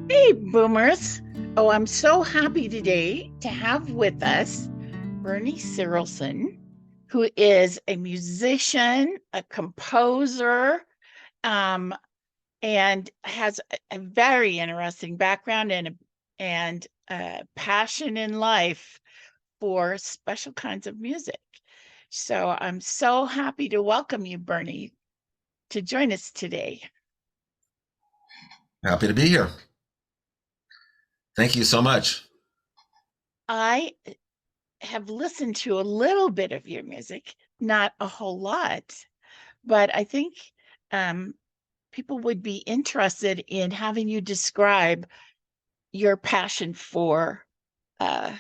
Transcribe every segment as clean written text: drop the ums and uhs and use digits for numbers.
Hey, boomers. Oh, I'm so happy today to have with us Bernie Sirelson, who is a musician, a composer, um, and has a very interesting background and passion in life for special kinds of music. So I'm so happy to welcome you, Bernie, to join us today. Happy to be here. Thank you so much. I have listened to a little bit of your music, not a whole lot, but I think um, people would be interested in having you describe your passion for uh,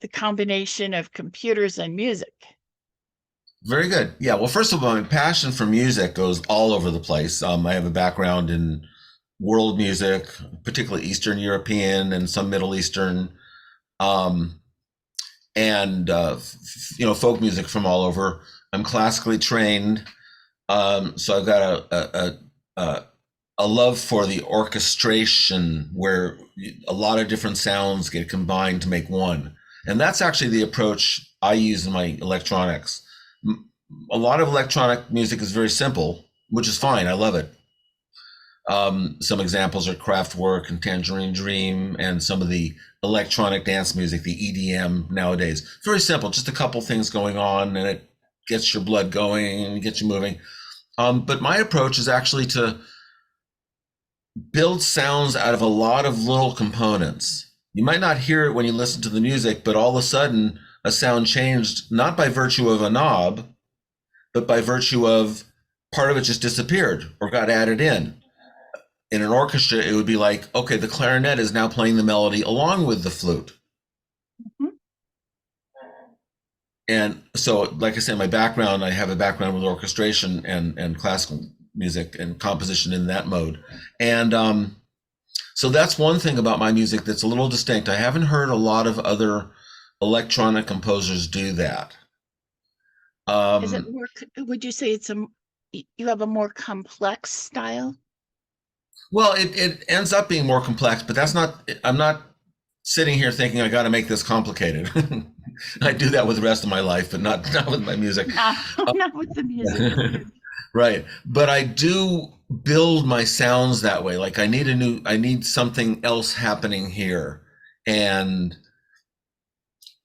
the combination of computers and music. Very good. Yeah. Well, first of all, my passion for music goes all over the place. I have a background in world music, particularly Eastern European and some Middle Eastern, um, and folk music from all over. I'm classically trained, so I've got a love for the orchestration where a lot of different sounds get combined to make one. And that's actually the approach I use in my electronics. A lot of electronic music is very simple, which is fine. I love it. Some examples are Kraftwerk and Tangerine Dream, and some of the electronic dance music, the EDM nowadays. Very simple, just a couple things going on, and it gets your blood going and gets you moving. But my approach is actually to build sounds out of a lot of little components. You might not hear it when you listen to the music, but all of a sudden a sound changed, not by virtue of a knob, but by virtue of part of it just disappeared or got added in. In an orchestra, it would be like, okay, the clarinet is now playing the melody along with the flute. Mhm. And so, like I said, my background, I have a background with orchestration and classical music and composition in that mode. And so that's one thing about my music that's a little distinct. I haven't heard a lot of other electronic composers do that. Is it Um, more, would you say you have a more complex style? well, it ends up being more complex, but I'm not sitting here thinking I got to make this complicated. I do that with the rest of my life, but not with my music. No, not with the music. Right. But I do build my sounds that way. Like I need something else happening here. And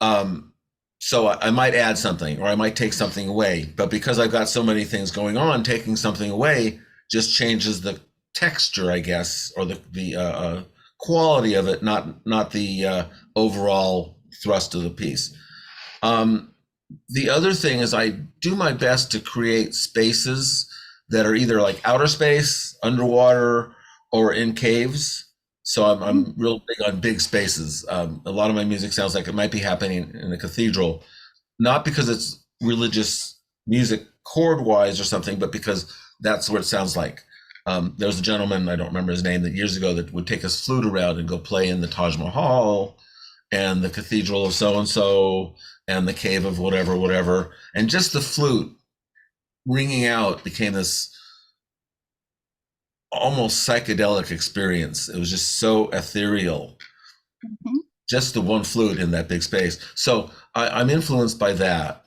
um, so I might add something or I might take something away. But because I've got so many things going on, taking something away just changes the texture, I guess, or the quality of it, not the overall thrust of the piece. Um, the other thing is I do my best to create spaces that are either like outer space, underwater, or in caves. So I'm real big on big spaces. A lot of my music sounds like it might be happening in a cathedral, not because it's religious music chord wise or something, but because that's what it sounds like. There was a gentleman, I don't remember his name, that years ago that would take his flute around and go play in the Taj Mahal and the cathedral of so and so and the cave of whatever, whatever. And just the flute ringing out became this almost psychedelic experience. It was just so ethereal, Mhm. just the one flute in that big space. So I'm influenced by that.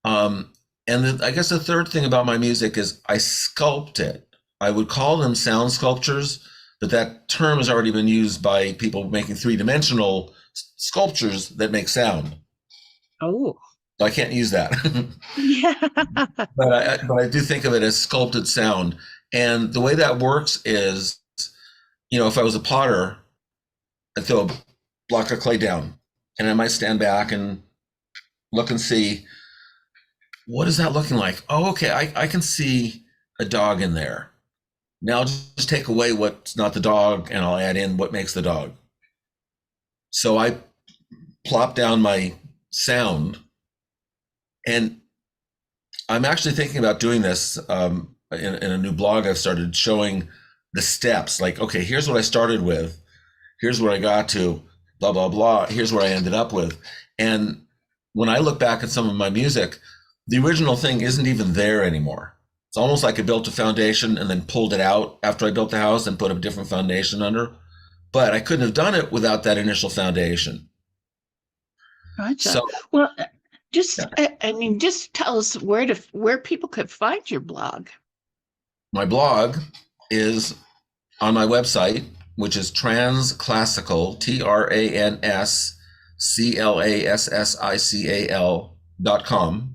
Um, I guess the third thing about my music is I sculpt it. I would call them sound sculptures, but that term has already been used by people making three-dimensional sculptures that make sound. Oh, So I can't use that. yeah. But I do think of it as sculpted sound. And the way that works is, if I was a potter, I'd throw a block of clay down and I might stand back and look and see what is that looking like? Oh, okay, I can see a dog in there. Now I'll just take away what's not the dog and I'll add in what makes the dog. So I plop down my sound and I'm actually thinking about doing this in a new blog I've started showing the steps. Like, okay, here's what I started with. Here's where I got to, blah, blah, blah. Here's where I ended up with. And when I look back at some of my music, the original thing isn't even there anymore. It's It's almost like I built a foundation and then pulled it out after I built the house and put a different foundation under. But I couldn't have done it without that initial foundation. Gotcha. So Well, yeah, I mean, just tell us where people could find your blog. my blog is on my website, which is transclassical, TransClassical.com.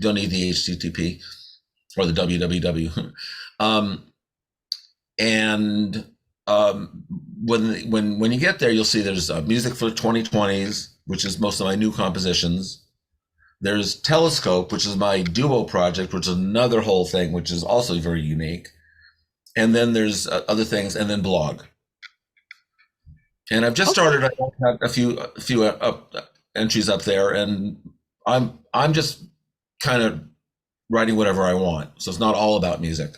Don't need the HTTP or the www. um, and when you get there, you'll see there's music for 2020s, which is most of my new compositions. There's Telescope, which is my duo project, which is another whole thing, which is also very unique. And then there's other things, and then blog. And I've just Okay. started. I have a few entries up there, and I'm just kind of writing whatever I want. So it's not all about music,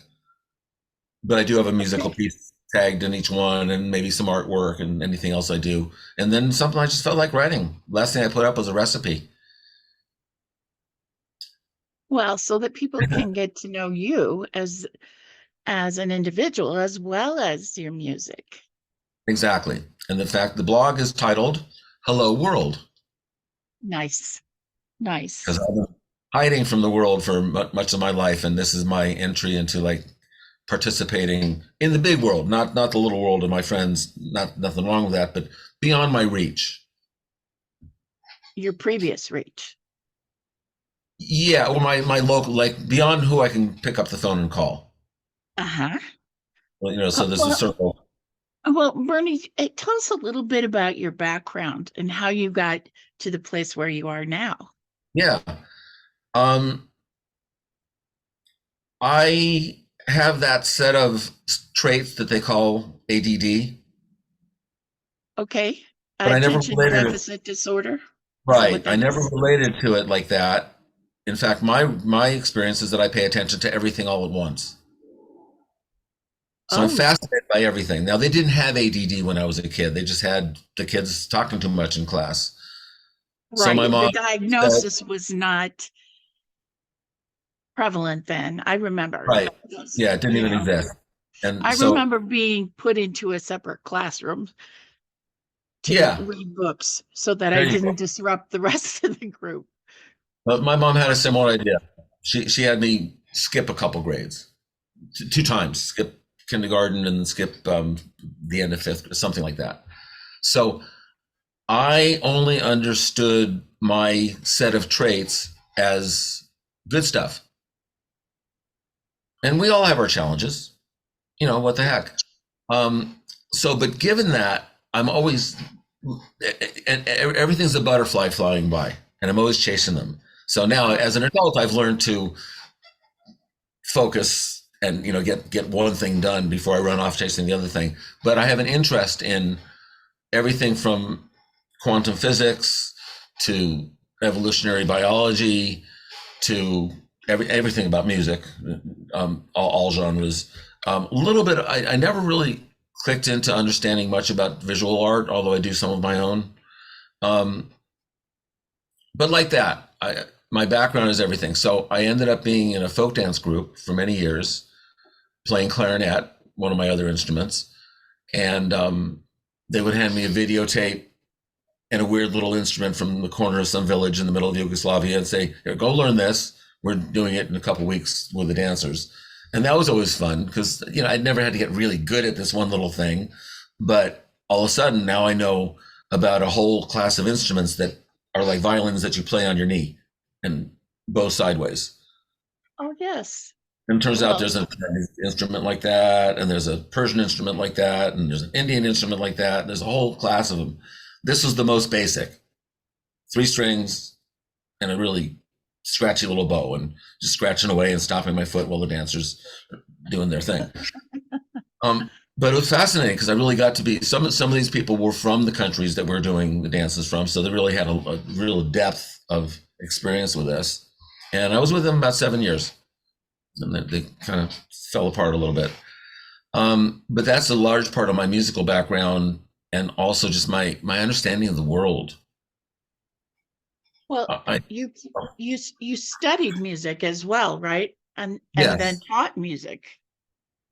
but I do have a musical Okay. piece tagged in each one, and maybe some artwork and anything else I do. And then something I just felt like writing. Last thing I put up was a recipe. Well, so that people can get to know you as an individual as well as your music. Exactly. And in fact, the blog is titled "Hello World" Nice. because Nice. I've been hiding from the world for much of my life, and this is my entry into like participating in the big world, not the little world of my friends. Nothing wrong with that, but beyond my reach. Your previous reach. Yeah, or my local, like beyond who I can pick up the phone and call. Uh-huh. Well, so there's a Well, circle. Bernie, tell us a little bit about your background and how you got to the place where you are now. Yeah. Um, I have that set of traits that they call ADD, Okay. but I never Attention related it. deficit disorder. Is that Right. what I that never is? related to it like that. In fact, my experience is that I pay attention to everything all at once. So I'm Oh, fascinated by everything. Now they didn't have ADD when I was a kid. They just had the kids talking too much in class. So my right. The mom said, diagnosis was not prevalent then. I remember right. those, Yeah, it didn't even exist. And I so, remember being put into a separate classroom to yeah, read books so that I there you go. didn't disrupt the rest of the group. But my mom had a similar idea. She had me skip a couple grades, two times, skip kindergarten and skip the end of fifth, something like that. So I only understood my set of traits as good stuff. And we all have our challenges. What the heck? Um, but given that, I'm always, and everything's a butterfly flying by, and I'm always chasing them. So now, Oh, as an adult, I've learned to focus and get one thing done before I run off chasing the other thing. But I have an interest in everything from quantum physics to evolutionary biology to everything about music, all genres. A little bit. I never really clicked into understanding much about visual art, although I do some of my own. Um, but like that, my background is everything. So I ended up being in a folk dance group for many years, playing clarinet, one of my other instruments, and they would hand me a videotape and a weird little instrument from the corner of some village in the middle of Yugoslavia and say, "Here, go learn this. We're doing it in a couple of weeks with the dancers." And that was always fun because, I'd never had to get really good at this one little thing. But all of a sudden, now I know about a whole class of instruments that are like violins that you play on your knee and bow sideways. oh yes. And it turns out Well, there's an instrument like that, and there's a Persian instrument like that, and there's an Indian instrument like that. And there's a whole class of them. This was the most basic, three strings and a really scratchy little bow, and just scratching away and stopping my foot while the dancers are doing their thing. But it was fascinating because I really got to be some of these people were from the countries that we're doing the dances from, so they really had a real depth of experience with this. And I was with them about 7 years, and they kind of fell apart a little bit. But that's a large part of my musical background, and also just my understanding of the world. well, I you you studied music as well, right? and then Yes, taught music.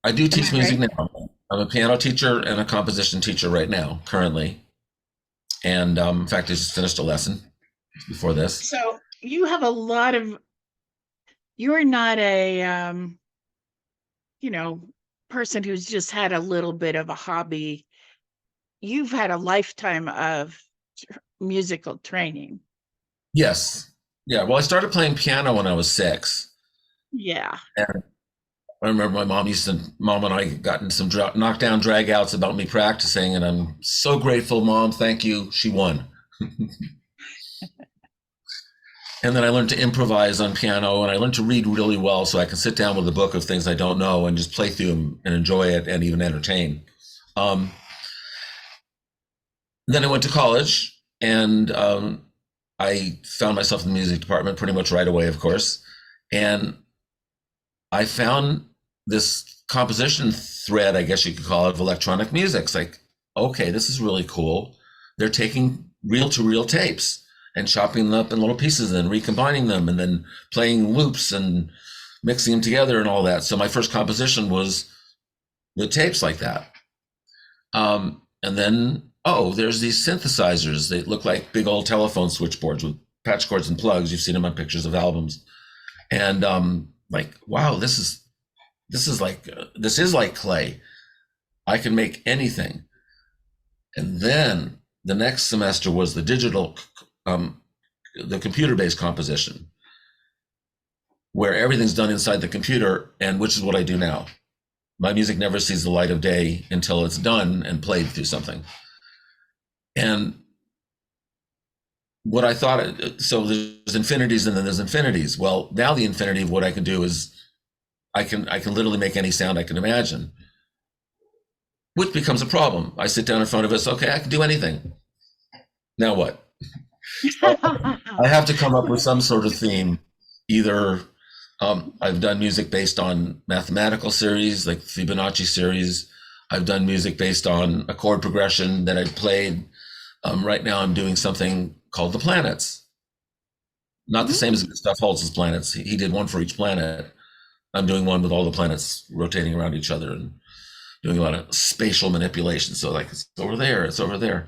I do Am I teach music right? now. I'm a piano teacher and a composition teacher right now, currently. And in fact, I just finished a lesson before this. So you have a lot of, you're not a you know, person who's just had a little bit of a hobby. You've had a lifetime of musical training. Yes. Yeah. Well, I started playing piano when I was 6. Yeah. And I remember mom and I got in some knockdown dragouts about me practicing. And I'm so grateful, Mom. Thank you. She won. And then I learned to improvise on piano and I learned to read really well so I can sit down with a book of things I don't know and just play through them and enjoy it and even entertain. Um, then I went to college and I found myself in the music department pretty much right away, of course. And I found this composition thread, I guess you could call it, of electronic music. It's like, okay, this is really cool. They're taking reel to reel tapes and chopping them up in little pieces and then recombining them and then playing loops and mixing them together and all that. So my first composition was with tapes like that. And then, oh, there's these synthesizers. They look like big old telephone switchboards with patch cords and plugs. You've seen them on pictures of albums. And like, wow, this is like clay. I can make anything. And then the next semester was the the computer-based composition, where everything's done inside the computer, and which is what I do now. My music never sees the light of day until it's done and played through something. And what I thought, so there's infinities and then there's infinities. Well, now the infinity of what I can do is I can literally make any sound I can imagine, which becomes a problem. I sit down in front of us, okay, I can do anything. Now what? I have to come up with some sort of theme. Either I've done music based on mathematical series, like Fibonacci series. I've done music based on a chord progression that I played. Right now, I'm doing something called the planets. Not the same as Gustav Holst's planets. He did one for each planet. I'm doing one with all the planets rotating around each other and doing a lot of spatial manipulation. So like it's over there, it's over there.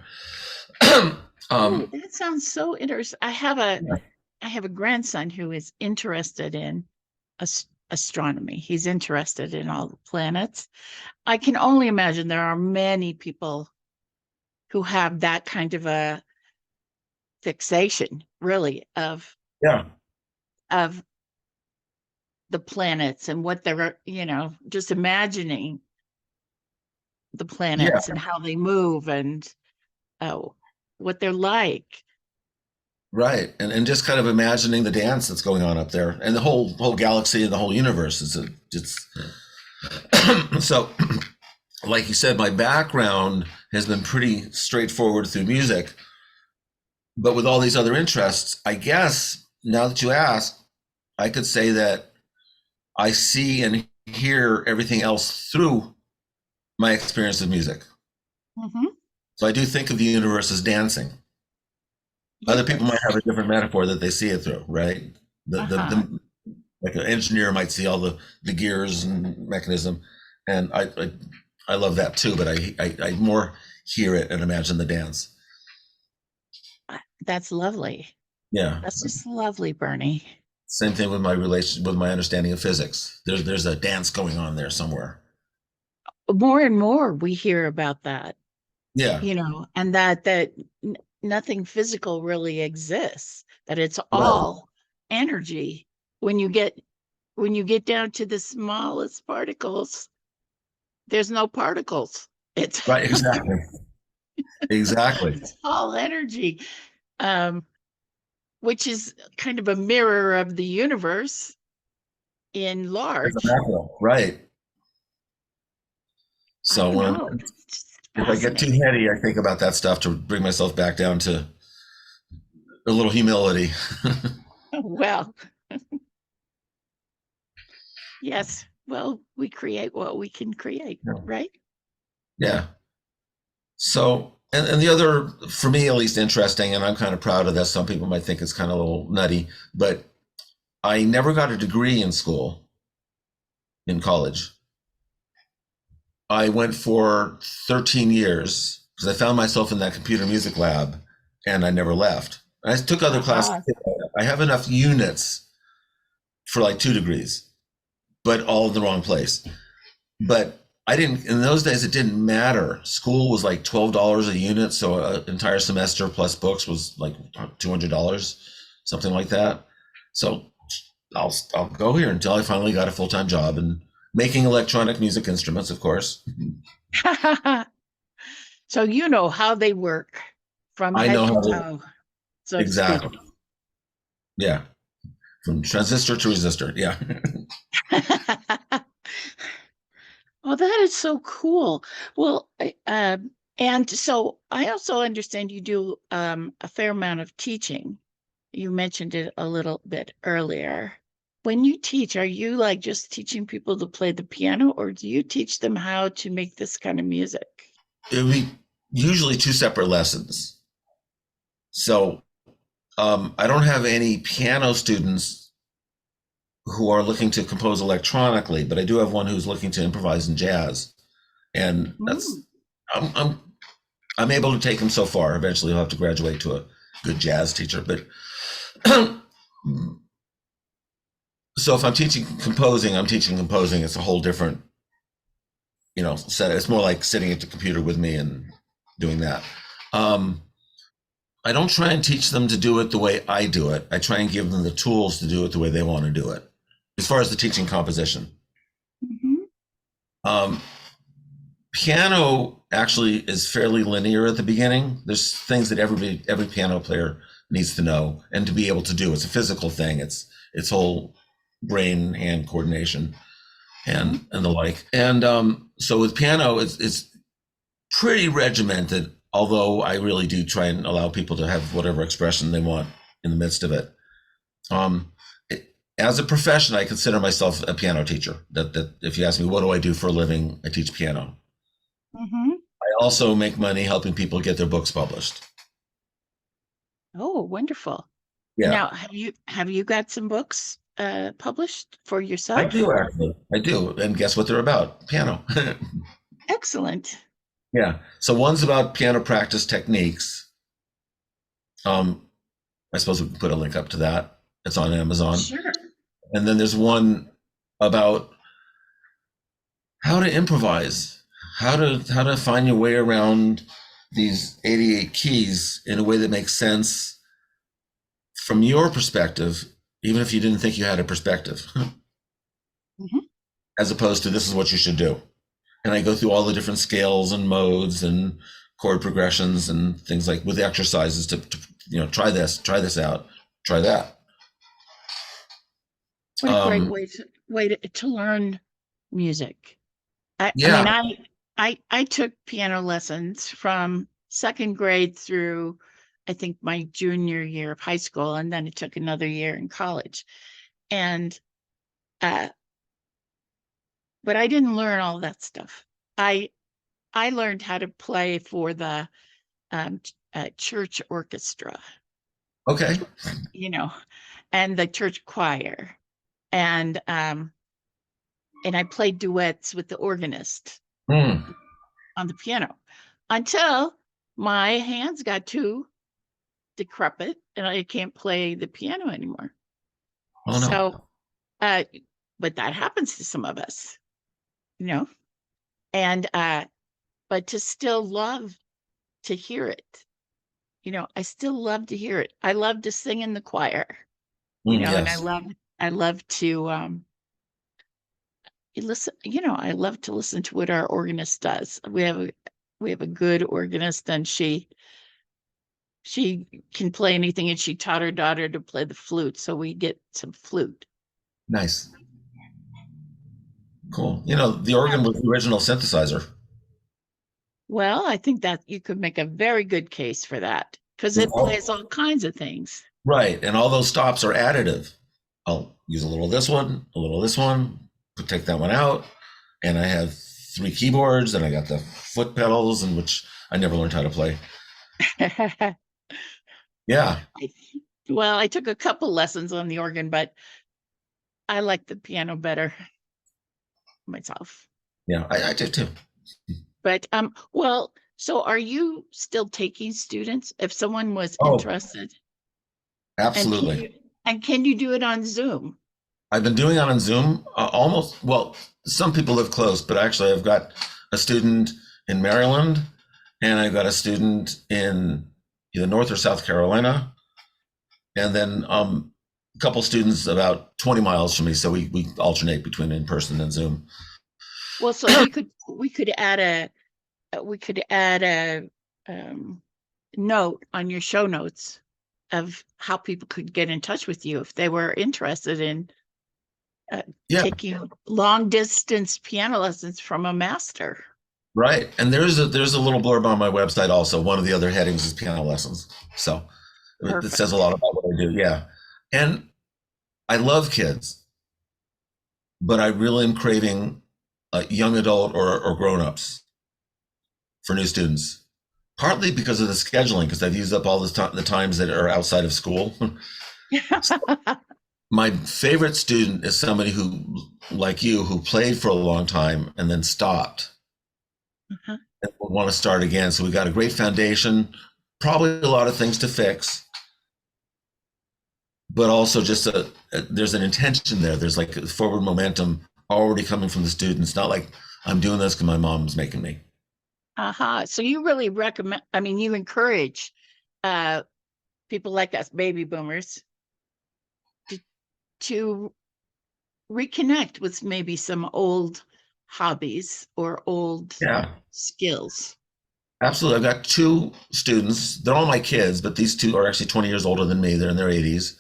Oh, that sounds so interesting. I have a grandson who is interested in astronomy. He's interested in all the planets. I can only imagine there are many people who have that kind of a fixation, really, Yeah, of the planets and what they're, just imagining the yeah, planets and how they move and what they're like. right. And just kind of imagining the dance that's going on up there, and the whole galaxy and the whole universe is it's so. Like you said, my background has been pretty straightforward through music, but with all these other interests, I guess now that you ask, I could say that I see and hear everything else through my experience of music. Mm-hmm. So I do think of the universe as dancing. Other people might have a different metaphor that they see it through, right? Like an engineer might see all the gears and mechanism, and I love that too. But I more hear it and imagine the dance. That's lovely. Yeah. That's just lovely, Bernie. Same thing with my relation with my understanding of physics. There's a dance going on there somewhere. More and more we hear about that, Yeah. and that nothing physical really exists, that it's Right. all energy. When you get down to the smallest particles, there's no particles. It's Right. Exactly. Exactly. it's all energy, um, which is kind of a mirror of the universe in It's a large. macro. Right. I So don't know. It's just if I get too fascinating. heady, I think about that stuff to bring myself back down to a little humility. Well, yes. Well, we create what we can create, right? Yeah. So, and the other, for me at least, interesting, and I'm kind of proud of this. Some people might think it's kind of a little nutty, but I never got a degree in school. in college. I went for 13 years because I found myself in that computer music lab and I never left. I took other classes. Ah, I have enough units for like 2 degrees, but all in the wrong place. But I didn't, in those days, it didn't matter. School was like $12 a unit. So an entire semester plus books was like $200, something like that. So I'll go here until I finally got a full-time job and making electronic music instruments, of course. so you know how they work from I head know to how to, toe, so to speak. exactly. Yeah. From transistor to resistor. Yeah. Oh, that is so cool. Well, and so I also understand you do a fair amount of teaching. You mentioned it a little bit earlier. When you teach, are you like just teaching people to play the piano, or do you teach them how to make this kind of music? It would be usually two separate lessons. So I don't have any piano students who are looking to compose electronically, but I do have one who's looking to improvise in jazz. And Mm. I'm, I'm, I'm able to take him so far. Eventually he'll have to graduate to a good jazz teacher. But so if I'm teaching composing, I'm teaching composing. It's a whole different, set. It's more like sitting at the computer with me and doing that. Um, I don't try and teach them to do it the way I do it. I try and give them the tools to do it the way they want to do it. As far as the teaching composition, Mhm. um, piano actually is fairly linear at the beginning. There's things that every piano player needs to know and to be able to do. It's a physical thing. It's whole brain hand coordination Mhm. and the like. And so with piano, it's pretty regimented. Although I really do try and allow people to have whatever expression they want in the midst of it. Um, as a profession, I consider myself a piano teacher. That if you ask me what do I do for a living, I teach piano. Mhm. I also make money helping people get their books published. Oh, wonderful. Yeah, Now, have you got some books published for I yourself? do actually. I do. And guess what they're about? Piano. Excellent. Yeah. So one's about piano practice techniques. Um, I suppose we can put a link up to that. It's on Amazon. Sure. And then there's one about how to improvise, how to find your way around these 88 keys in a way that makes sense from your perspective, even if you didn't think you had a perspective, Mhm. as opposed to this is what you should do. And I go through all the different scales and modes and chord progressions and things like with exercises to try this out, try that. What a great Um, way to learn music. I yeah. mean, I took piano lessons from second grade through, I think, my junior year of high school, and then it took another year in college. And uh, but I didn't learn all that stuff. I I learned how to play for the church orchestra, Okay. you know, and the church choir, and I played duets with the organist Hmm. on the piano until my hands got too decrepit and I can't play the piano anymore. Oh no. So, uh, but that happens to some of us, you know, and but to still love to hear it, I still love to hear it. I love to sing in the choir, and I Yes. love to I love to listen to what our organist does. We have a good organist, and she can play anything, and she taught her daughter to play the flute, so we get some flute. Nice. Cool. The Uh, organ was the original synthesizer. Well, I think that you could make a very good case for that because With it plays all, all kinds of things. right. And all those stops are additive. I'll use a little of this one, a little of this one, take that one out. And I have three keyboards and I got the foot pedals and which I never learned how to play. Yeah. Well, I took a couple lessons on the organ, but I like the piano better. myself. Yeah, I do too. But well, so are you still taking students if someone was Oh, interested? And absolutely. can you do it on Zoom? I've been doing it on Zoom almost, well, some people live close, but actually I've got a student in Maryland and I've got a student in either North or South Carolina. And then a couple students about 20 miles from me. So we alternate between in person and Zoom. Well, so we could add a note on your show notes of how people could get in touch with you if they were interested in Yeah, taking long distance piano lessons from a master. right. And there's a little blurb on my website also. One of the other headings is piano lessons. So it says a Perfect. lot about what I do. Yeah. And I love kids, but I really am craving young adult or grown-ups for new students. Partly because of the scheduling, because I've used up all the times that are outside of school. My favorite student is somebody who, like you, who played for a long time and then stopped Uh-huh. and will want to start again. So we got a great foundation, probably a lot of things to fix, but also just there's an intention there. There's like a forward momentum already coming from the students. Not like I'm doing this because my mom's making me. Uh-huh. So you really recommend, I mean, you encourage uh people like us, baby boomers, to, to reconnect with maybe some old hobbies or old Yeah, skills. absolutely. I've got two students. They're all my kids, but these two are actually 20 years older than me. They're in their 80s.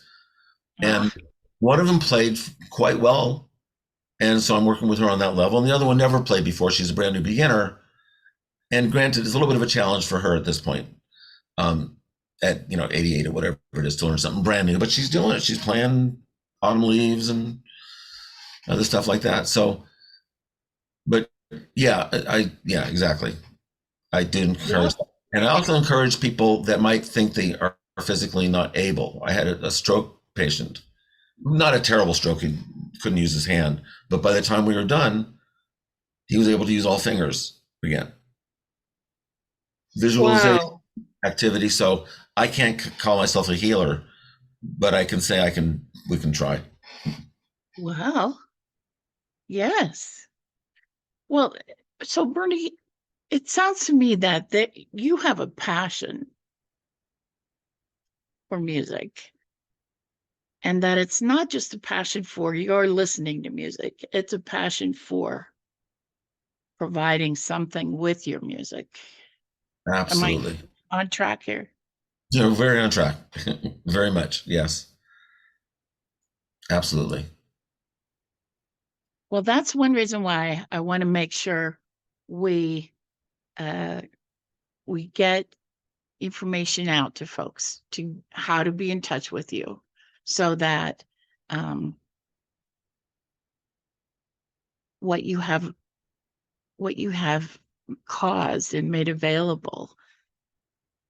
And Ah, one of them played quite well. And so I'm working with her on that level. And the other one never played before. She's a brand new beginner. And granted, it's a little bit of a challenge for her at this point, at 88 or whatever it is, to learn something brand new. But she's doing it. She's playing Autumn Leaves and other stuff like that. So, but yeah, yeah, exactly. I do encourage well, that. And I also encourage people that might think they are physically not able. I had a stroke patient, not a terrible stroke. He couldn't use his hand, but by the time we were done, he was able to use all fingers again. Visualization wow. activity. So I can't call myself a healer, but I can say we can try. Well, yes. Well, so Bernie, it sounds to me that you have a passion for music and that it's not just a passion for your listening to music, it's a passion for providing something with your music. Am I Absolutely. on track here? You're very on track. Very much. Yes. Absolutely. Well, that's one reason why I want to make sure we uh, we get information out to folks to how to be in touch with you, so that um, what you have what you have caused and made available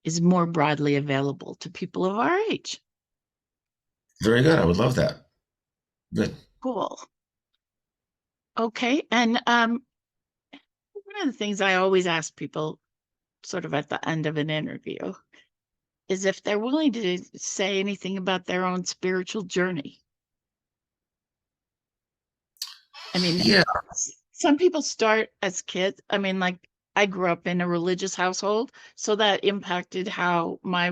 is more broadly available to people of our age. Very good. I would love that. Good. Cool. Okay. And one of the things I always ask people sort of at the end of an interview is if they're willing to say anything about their own spiritual journey. I mean, Yeah. some people start as kids. I mean, like I grew up in a religious household, so that impacted how my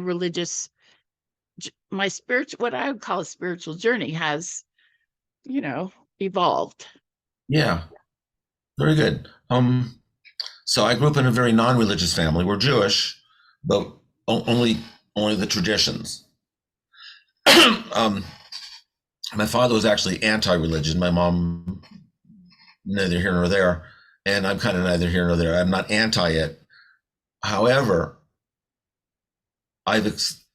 spiritual, what I would call a spiritual journey has, evolved. Yeah. Very good. So I grew up in a very non-religious family. We're Jewish, but only the traditions. um, my father was actually anti-religion. My mom, neither here nor there, and I'm kind of neither here nor there. I'm not anti it. However, I've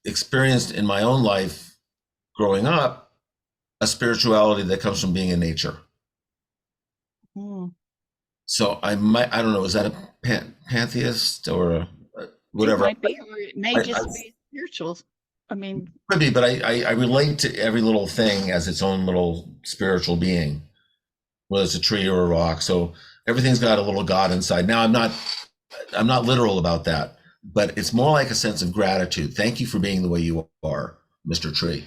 experienced in my own life growing up a spirituality that comes from being in nature. Mm. So I don't know, is that a pantheist or It whatever? might be, or it may I just be spiritual. I mean, could be, but I relate to every little thing as its own little spiritual being. whether it's a tree or a rock. So everything's got a little God inside. Now I'm not literal about that, but it's more like a sense of gratitude. Thank you for being the way you are, Mr. Tree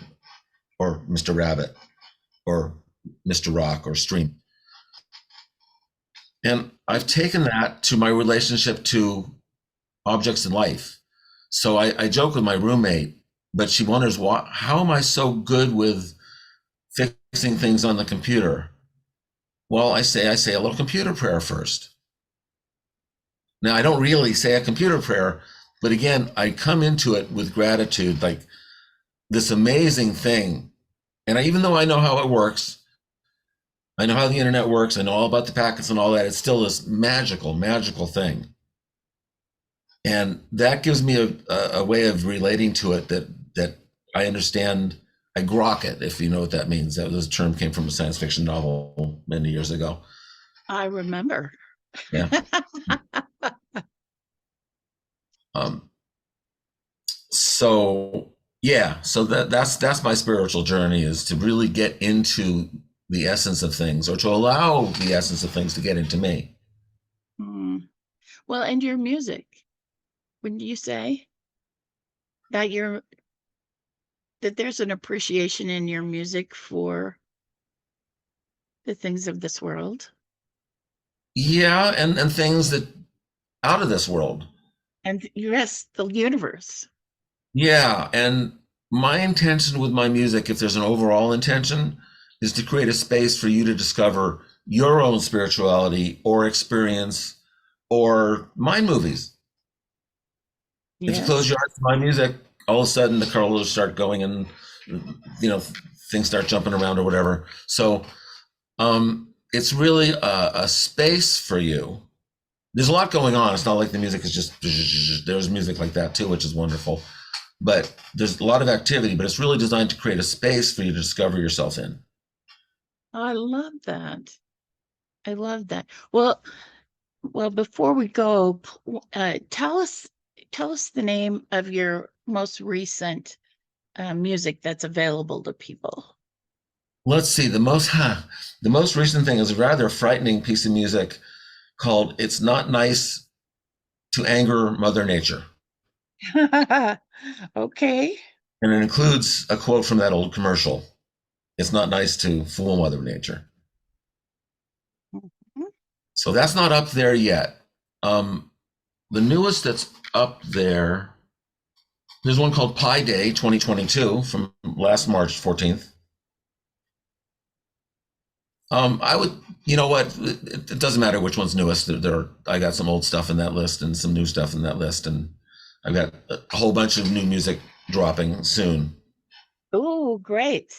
or Mr. Rabbit or Mr. Rock or Stream. And I've taken that to my relationship to objects in life. So I joke with my roommate, but she wonders why, how am I so good with fixing things on the computer? Well, I say a little computer prayer first. Now I don't really say a computer prayer, but again, I come into it with gratitude, like this amazing thing. And even though I know how it works, I know how the internet works, I know all about the packets and all that, it's still this magical, magical thing. And that gives me a way of relating to it that I understand. I grok it, if you know what that means. That was a term came from a science fiction novel many years ago. I remember. Yeah. um, so yeah, so that's my spiritual journey, is to really get into the essence of things, or to allow the essence of things to get into me. Mm. Well, and your music, wouldn't you say that there's an appreciation in your music for the things of this world Yeah, and things that out of this world. and yes, the universe? Yeah, and my intention with my music, if there's an overall intention, is to create a space for you to discover your own spirituality or experience or mind movies. If you close Yes. your eyes to my music, all of a sudden the colors start going and you know things start jumping around or whatever. So it's really a space for you. There's a lot going on. It's not like the music is just there's music like that too, which is wonderful. But there's a lot of activity, but it's really designed to create a space for you to discover yourself in. I love that. I love that. Well, before we go, tell us the name of your most recent music that's available to people. Let's see. The most recent thing is a rather frightening piece of music called "It's Not Nice to Anger Mother Nature," Okay. and it includes a quote from that old commercial. It's not nice to fool Mother Nature. Mhm. So that's not up there yet. Um, the newest that's up there, there's one called Pi Day 2022 from last March 14th. I would, you know what? It doesn't matter which one's newest. I got some old stuff in that list and some new stuff in that list, and I've got a whole bunch of new music dropping soon. Oh, great.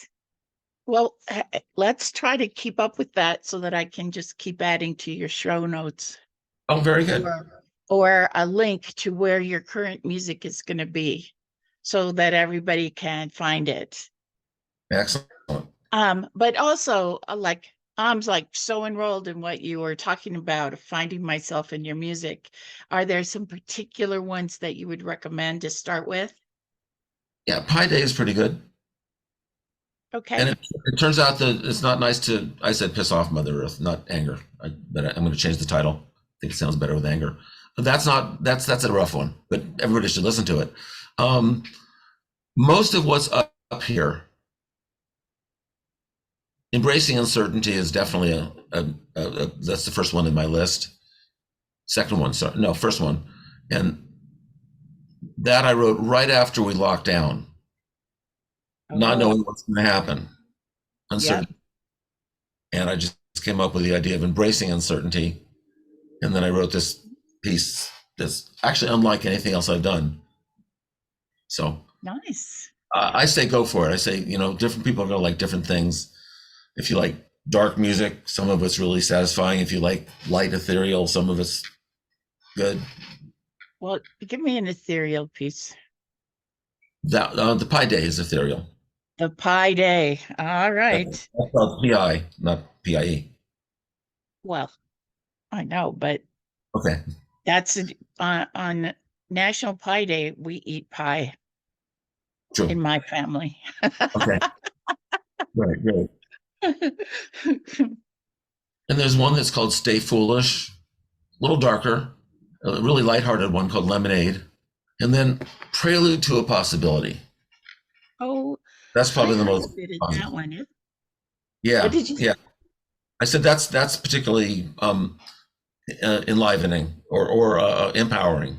Well, let's try to keep up with that so that I can just keep adding to your show notes Oh, very good. or a link to where your current music is going to be so that everybody can find it. Excellent. But also like I'm like so enrolled in what you were talking about, finding myself in your music. Are there some particular ones that you would recommend to start with? Yeah, Pi Day is pretty good. And Okay. it turns out that it's not nice to, I said piss off Mother Earth, not anger. But I'm going to change the title. I think it sounds better with anger. But that's a rough one, but everybody should listen to it. Um, Most of what's up here, embracing uncertainty is definitely that's the first one in my list. Second one, sorry, no, first one. And that I wrote right after we locked down, not Oh, knowing what's going to happen, yep. uncertainty. And I just came up with the idea of embracing uncertainty. And then I wrote this piece that's actually unlike anything else I've done. So Nice. I say go for it. I say, different people are going to like different things. If you like dark music, some of it's really satisfying. If you like light ethereal, some of it's good. Well, give me an ethereal piece. That the Pi Day is ethereal. The Pi Day. All right. That's spelled Pi, not Pie. Well, I know, but Okay, that's on National Pie Day, we eat pie in true. my family. Okay, right, right. And there's one that's called Stay Foolish, a little darker, a really lighthearted one called Lemonade. And then Prelude to a Possibility. Oh, That's I probably the heard a most bit of that positive. one. What Yeah, did you say? yeah. I said that's particularly enlivening or empowering.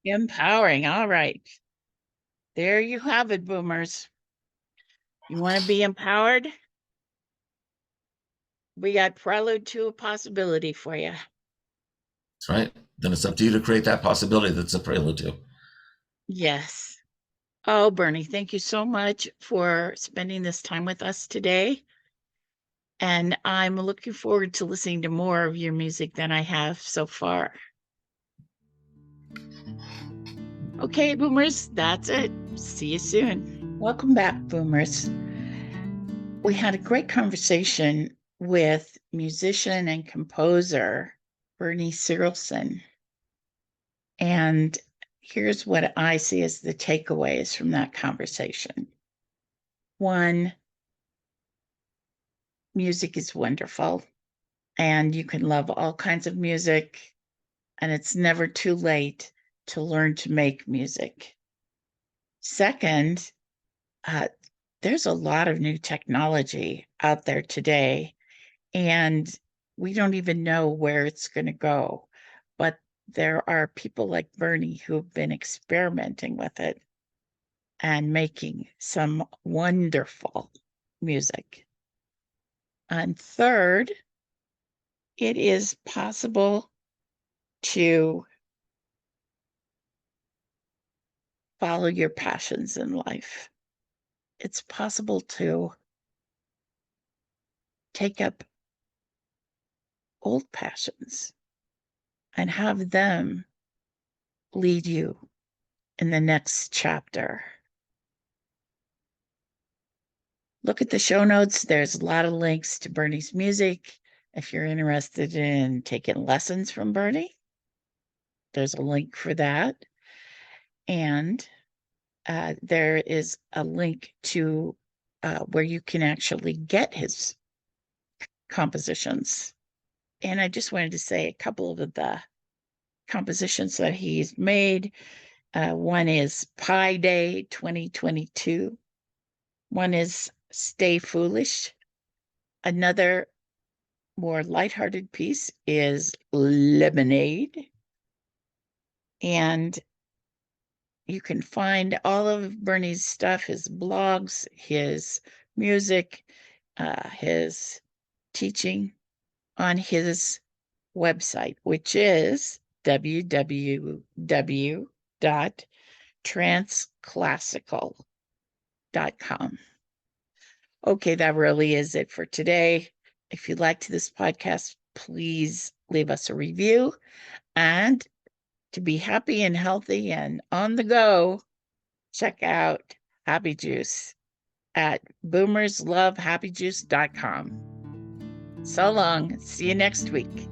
Empowering. All right. There you have it, boomers. You want to be empowered? We got Prelude to a Possibility for you. Right? Then it's up to you to create that possibility that's a prelude to. Yes. Oh, Bernie, thank you so much for spending this time with us today. And I'm looking forward to listening to more of your music than I have so far. Okay, boomers, that's it. See you soon. Welcome back, boomers. We had a great conversation with musician and composer Bernie Sirelson. And here's what I see as the takeaways from that conversation. One, music is wonderful, and you can love all kinds of music, and it's never too late to learn to make music. Second, there's a lot of new technology out there today, and we don't even know where it's going to go. But there are people like Bernie who've been experimenting with it and making some wonderful music. And third, it is possible to follow your passions in life. It's possible to take up old passions and have them lead you in the next chapter. Look at the show notes. There's a lot of links to Bernie's music. If you're interested in taking lessons from Bernie, there's a link for that. And there is a link to where you can actually get his compositions. And I just wanted to say a couple of the compositions that he's made. One is Pi Day 2022. One is Stay Foolish. Another more lighthearted piece is Lemonade. And you can find all of Bernie's stuff, his blogs, his music, his teaching on his website, which is www.transclassical.com. Okay, that really is it for today. If you liked this podcast, please leave us a review. And to be happy and healthy and on the go, check out Happy Juice at boomerslovehappyjuice.com. So long. See you next week.